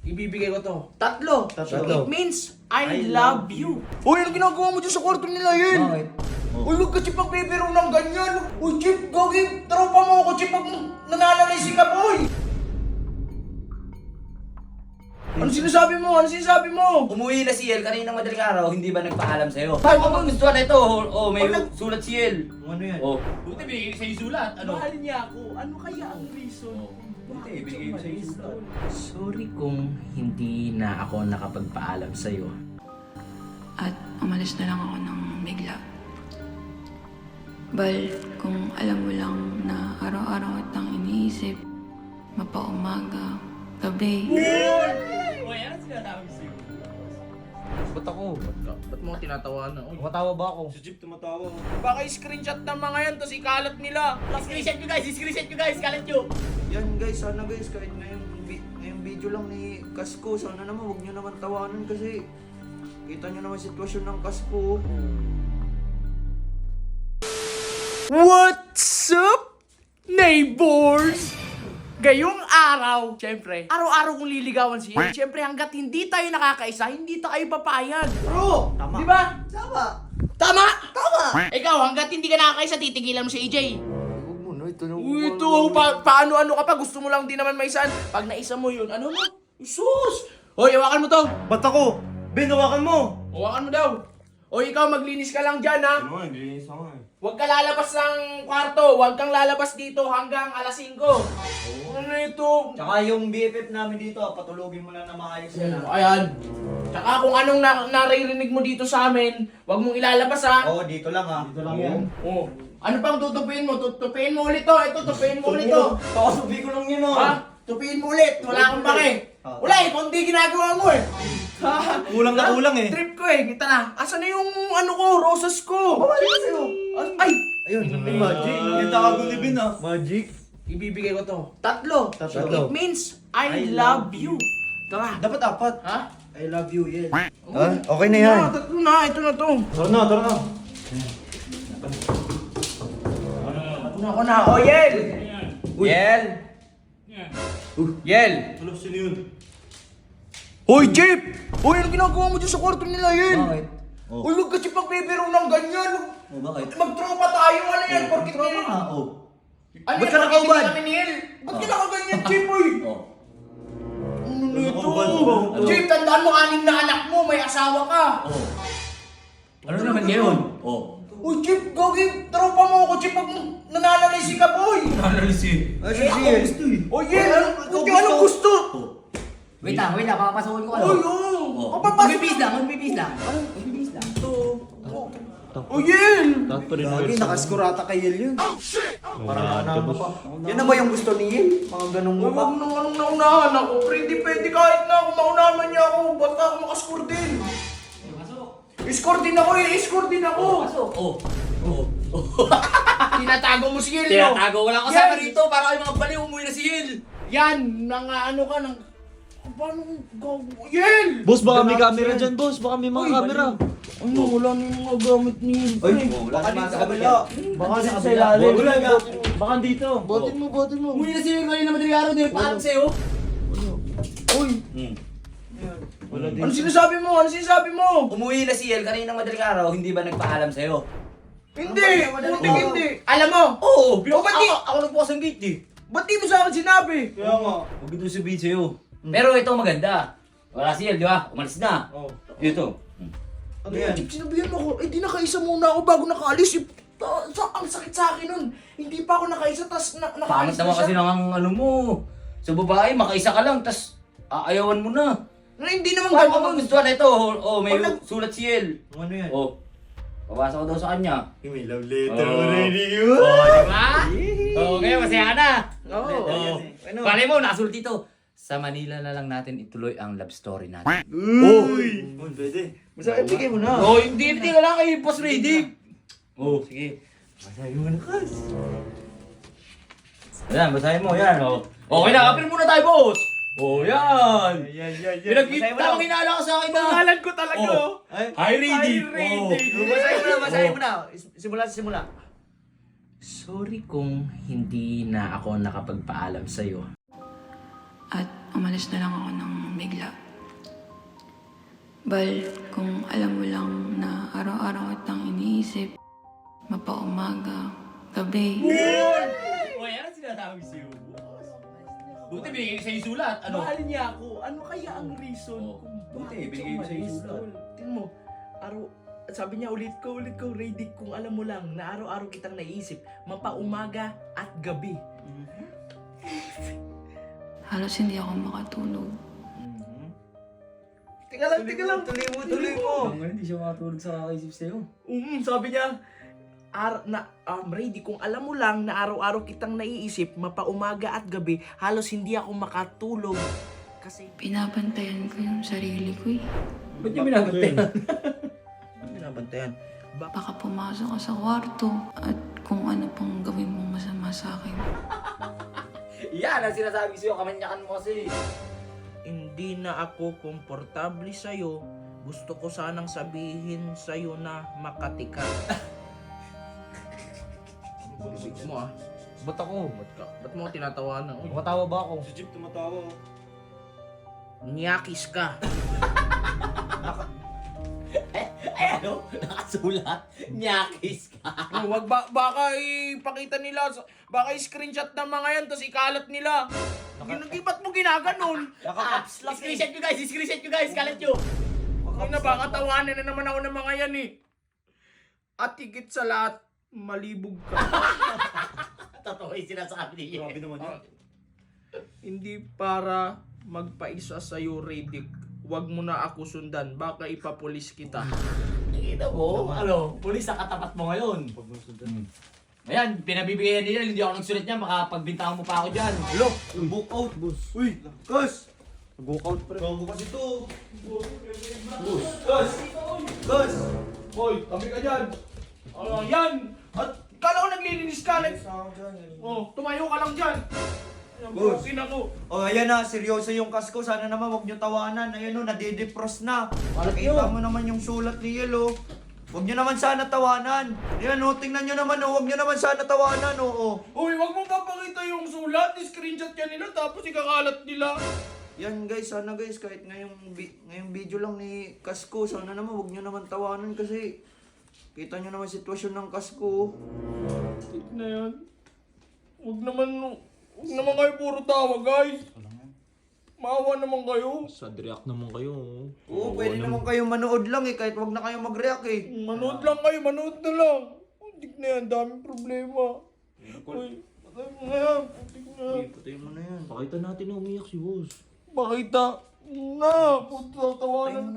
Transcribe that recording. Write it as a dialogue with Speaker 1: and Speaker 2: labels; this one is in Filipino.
Speaker 1: Ibibigay ko to. Tatlo.
Speaker 2: Tatlo.
Speaker 1: It means I love you. Uy, ano ginagawa mo dyan sa kwarto nila yun?
Speaker 2: Bakit?
Speaker 1: Uy, huwag ka Chip magbibiro ng ganyan. Uy, Chip, gawin. Tropa mo ako, Chip, pag nananalisi ka, boy. Ano sinasabi mo? Ano sinasabi mo?
Speaker 2: Umuwi na si El kaninang madaling araw, hindi ba nagpaalam sa'yo? Bakit mo magustuhan na ito? Oh, may sulat si El.
Speaker 3: Ano yan?
Speaker 2: Oh.
Speaker 4: Buti binigay sa'yo sulat. Ano?
Speaker 1: Mahal niya ako. Ano kaya ang reason?
Speaker 2: Buti, binigay mo sa'yo sulat.
Speaker 1: Sorry kung hindi na ako nakapagpaalam sa'yo.
Speaker 5: At umalis na lang ako ng bigla. Bal, kung alam mo lang na araw-araw kitang iniisip, mapaumaga, gabi.
Speaker 4: O yan ang sinasabi sa'yo.
Speaker 1: Ba't ako? Ba't mo tinatawanan? Uy,
Speaker 3: Tumatawa ba ako?
Speaker 4: Si Jeep tumatawa.
Speaker 1: baka screenshot ng mga yan, tapos ikalat nila.
Speaker 4: Screenshot nyo guys, kalat nyo.
Speaker 3: Yan guys, sana guys, kahit ngayong video lang ni Kasko, sana naman huwag nyo naman tawanan kasi kita nyo naman sitwasyon ng Kasko.
Speaker 1: What's up, neighbors? Gayong araw, syempre, araw-araw kong liligawan siya. Syempre, hanggat hindi tayo nakakaisa, hindi tayo papayag. Bro,
Speaker 3: Tama.
Speaker 1: di ba?
Speaker 3: Tama!
Speaker 1: Tama? Tama! Ikaw, hanggat hindi ka nakakaisa, titigilan mo si AJ.
Speaker 3: Huwag mo na, ito na.
Speaker 1: Uy, ito, paano-ano ka pa? Gusto mo lang din naman maisan. Pag naisa mo yun, ano mo? Isus! Hoy, hawakan mo to.
Speaker 4: Ba't ako? Ben, hawakan mo!
Speaker 1: Hawakan mo daw. Hoy, ikaw, maglinis ka lang dyan, ha?
Speaker 4: Ano nga, nilinis ako eh.
Speaker 1: Huwag ka lalabas ng kwarto. Huwag kang lalabas dito hanggang alas 5. Ano ito?
Speaker 3: Tsaka yung BFF namin dito, patulogin mo na na maayos yan.
Speaker 1: Ayan. Tsaka kung anong naririnig mo dito sa amin, huwag mong ilalabas, ha?
Speaker 3: Oo, dito lang ha. Dito lang yan.
Speaker 1: Oh. Ano pang tutupiin mo? Tutupiin mo ulit to. Ito, tupiin mo ulit to.
Speaker 3: Kakasubi ko lang yun oh.
Speaker 1: Ha? Tupiin mo ulit. Wala akong pake. Wala eh, kung di ginagawa mo eh.
Speaker 4: Kulang na kulang eh.
Speaker 1: Trip ko eh. Kita na. Asan na yung ano ko, rosas ko?
Speaker 3: Bumalik ka sa'yo.
Speaker 1: Ay!
Speaker 3: Ayun,
Speaker 4: Magic. Yung tago ni Ben ah.
Speaker 3: Magic.
Speaker 1: Ibibigay ko to. Tatlo.
Speaker 3: Tatlo.
Speaker 1: It means I love you. Tara.
Speaker 3: Dapat apat.
Speaker 1: Ha?
Speaker 3: I love you, yes.
Speaker 1: Okay na yan. Tatlo na. Ito na to.
Speaker 4: Tara na, tara na.
Speaker 1: Ako na. Oh, Yel! Yel! Yel!
Speaker 4: Ano sino yun?
Speaker 1: Hoy, Jeep! Hoy, ano ginagawa mo dyan sa kwarto nila yun?
Speaker 3: Bakit?
Speaker 1: Uy, huwag ka Jeep magbibiro ng ganyan.
Speaker 3: Oh, bakit?
Speaker 1: Magtropa tayo. Ano yan? Porkit
Speaker 3: Tropa
Speaker 1: nila.
Speaker 3: nga, oh.
Speaker 1: Ano
Speaker 3: Ba't
Speaker 1: yan?
Speaker 3: ka
Speaker 1: Porkit
Speaker 3: nakaubad?
Speaker 1: hindi kami ni Yel. Ba't ka nakaganyan, Jeep, uy?
Speaker 3: Oh.
Speaker 1: Ano nito?
Speaker 4: Nakaubad ba?
Speaker 1: Jeep, tandaan mo, 6 na anak mo. May asawa ka.
Speaker 3: Oh. Ano naman ngayon? Oh.
Speaker 1: Uy, Jeep, gawin. Tropa mo ako, Jeep. Pag nananalisi ka, boy.
Speaker 4: Analysis.
Speaker 3: Ay, siya.
Speaker 1: Uy, Yel. Anong gusto?
Speaker 2: Wait lang, papapasukin ko
Speaker 1: Uy, oh. Papapasok.
Speaker 2: Magbibis lang. Magbibis lang.
Speaker 1: Uy, Yel.
Speaker 3: Lagi, nakaskurata kay Yel yun. Parang ano pa. Yan na ba yung gusto ni Yel? Mga ganong
Speaker 1: Uy,
Speaker 3: mukha.
Speaker 1: wag nang anong naunahan ako. Pwede kahit na ako maunahan niya ako. Ba't ako makascore din? I-score din ako eh. I-score din ako. Tinatago mo si Yel, no?
Speaker 2: Tinatago ko lang kasama rito para kayo mga baliw umuwi na si Yel.
Speaker 1: Yan, nang ano ka, nang... Paano gago? Yel!
Speaker 6: Boss, baka may camera dyan, boss. Baka may mga
Speaker 1: Uy,
Speaker 6: camera.
Speaker 1: Ano, wala na yung mga gamit ni Yel.
Speaker 3: Ay,
Speaker 2: wala
Speaker 3: baka
Speaker 2: naman
Speaker 3: dito
Speaker 2: sa
Speaker 3: sa kabila.
Speaker 6: Baka sa ilalim.
Speaker 3: Wala nga.
Speaker 6: Baka dito.
Speaker 1: Batin mo.
Speaker 2: Umuwi na si Yel kanina madaling araw, di paalam sa'yo.
Speaker 1: Uy,
Speaker 6: Wala dito.
Speaker 1: ano sinasabi mo? Ano sinasabi mo?
Speaker 2: Umuwi na si Yel kaninang madaling araw, hindi ba nagpaalam sa'yo?
Speaker 1: Hindi, hindi. Alam mo,
Speaker 2: Oo,
Speaker 1: ba't di-
Speaker 2: ako nagbukas ng gate eh.
Speaker 1: ba't di mo sa akin sinabi?
Speaker 4: Kaya nga.
Speaker 2: Huwag ito sabihin sa'yo. Pero ito maganda. Wala si Yel, di ba? Umalis na.
Speaker 4: Oh.
Speaker 2: Ito.
Speaker 3: Ano yan?
Speaker 1: Sinabihan mo ako, di nakaisa muna ako bago nakaalis. Ang sakit sa akin nun. Hindi pa ako nakaisa, tas
Speaker 2: Pangit
Speaker 1: nakaalis na
Speaker 2: naman kasi
Speaker 1: siya.
Speaker 2: ng ano mo. Sa babae, makaisa ka lang, tas aayawan mo na.
Speaker 1: Na hindi naman
Speaker 2: Paano
Speaker 1: ganun.
Speaker 2: mo gustuhan ito? Oh, may
Speaker 1: Pag nag-
Speaker 2: sulat si Yel.
Speaker 3: Ano yan?
Speaker 2: Oh. Papasok ko daw sa kanya.
Speaker 4: May love letter
Speaker 2: Oh.
Speaker 4: already yun.
Speaker 2: Oh, di ba? Oh, ngayon masaya ka na.
Speaker 1: Oo.
Speaker 2: Oh.
Speaker 3: Ano?
Speaker 2: Bale mo, nasulat dito. Sa Manila na lang natin ituloy ang love story natin.
Speaker 4: Uy! Pwede.
Speaker 3: Basta ibigay mo na.
Speaker 2: Oh, hindi ka lang kay Boss Riddick. Oh.
Speaker 3: Sige. Basahin mo na, Kas.
Speaker 2: Ayan, basahin mo, yan. Oh. Okay na, apil muna tayo, boss. Oh, yan.
Speaker 4: Yan.
Speaker 2: Pinagkita mo hinala ka sa akin na.
Speaker 1: Pangalan ko talaga,
Speaker 2: Oh.
Speaker 1: oh.
Speaker 2: Hi, Riddick. Oh.
Speaker 3: Basahin mo na. Simula sa simula.
Speaker 1: Sorry kung hindi na ako nakapagpaalam sa'yo.
Speaker 5: At umalis na lang ako ng bigla. Bal, kung alam mo lang na araw-araw kitang iniisip, mapaumaga, gabi.
Speaker 2: O, yan ang sinasabi sa'yo, boss. Buti binigay ko sa'yo yung sulat. Ano?
Speaker 1: Mahal niya ako. Ano kaya ang reason
Speaker 2: Oh,
Speaker 1: kung
Speaker 2: buti,
Speaker 1: bakit
Speaker 2: binigay ko
Speaker 1: siya
Speaker 2: sa'yo
Speaker 1: umalis,
Speaker 2: sulat.
Speaker 1: tol? Tingnan mo, sabi niya ulit ko, ready kung alam mo lang na araw-araw kitang naiisip, mapaumaga at gabi.
Speaker 5: Halos hindi ako makatulog.
Speaker 1: Teka lang.
Speaker 3: Tuloy mo.
Speaker 2: Hanggang hindi siya makatulog sa kakaisip sa'yo.
Speaker 1: Sabi niya, ready kung alam mo lang na araw-araw kitang naiisip, mapaumaga at gabi, halos hindi ako makatulog. Kasi,
Speaker 5: Pinapantayan ko yung sarili ko eh.
Speaker 2: Ba't niya binabantayan?
Speaker 3: Binabantayan.
Speaker 5: Baka pumasok ka sa kwarto at kung ano pang gawin mong masama sa akin.
Speaker 2: Yan ang sinasabi sa'yo, kamanyakan mo kasi.
Speaker 1: hindi na ako komportable sa'yo. Gusto ko sanang sabihin sa'yo na Makati ka. Bibig mo
Speaker 2: Ba't ako?
Speaker 1: Ba't mo tinatawanan? Uy,
Speaker 2: Matawa ba ako?
Speaker 4: Si Jeep tumatawa.
Speaker 1: niyakis ka.
Speaker 2: Ano? Nakasulat? Nyakis ka.
Speaker 1: Wag baka ipakita nila, baka i-screenshot ng mga yan, tapos ikalat nila. Ba't mo ginaganon?
Speaker 2: Naka-caps lock. Screenshot nyo guys, kalat nyo.
Speaker 1: Huwag na baka tawanan na naman ako ng mga yan eh. At higit sa lahat, malibog ka.
Speaker 2: Totoo yung sinasabi niya.
Speaker 4: Grabe naman yan.
Speaker 1: Hindi para magpaisa sa'yo, Redick. Huwag mo na ako sundan, baka ipapulis kita.
Speaker 2: Nakita mo? Ano? Pulis sa katapat mo ngayon. Ayan, pinabibigayan nila. Hindi ako nagsulat niya. Makapagbintangan mo pa ako dyan.
Speaker 3: Lo, yung book out, boss. Uy, Gus!
Speaker 6: Book out pre.
Speaker 3: Gago kasi to. Gus! Gus!
Speaker 1: Hoy, tabi ka dyan! Ano yan? At kala ko naglilinis ka. Oh, tumayo ka lang dyan.
Speaker 3: Boss.
Speaker 1: Ako.
Speaker 3: Oh, ayan na, seryoso yung kasko. Sana naman wag nyo tawanan. Ayan o, nadidepros na. Nakita mo naman yung sulat ni Yelo. Wag nyo naman sana tawanan. Ayan o, tingnan nyo naman o. Wag nyo naman sana tawanan o.
Speaker 1: Uy, wag mo papakita yung sulat. I-screenshot ka nila tapos ikakalat nila.
Speaker 3: Yan guys, sana guys, kahit ngayong video lang ni Kasko, sana naman wag nyo naman tawanan kasi kita nyo naman sitwasyon ng Kasko.
Speaker 1: Tignan na yan. Huwag naman kayo puro tawa, guys. Maawa naman kayo.
Speaker 6: Sad react naman kayo.
Speaker 3: Oo, pwede naman kayo manood lang eh, kahit wag na kayo mag-react eh.
Speaker 1: Manood lang kayo, manood na lang. Tignan na yan, daming problema. Uy, patay mo na yan. Tignan na yan.
Speaker 3: Patay mo na yan.
Speaker 6: Pakita natin na umiyak si boss.
Speaker 1: Makita na, puto tawanan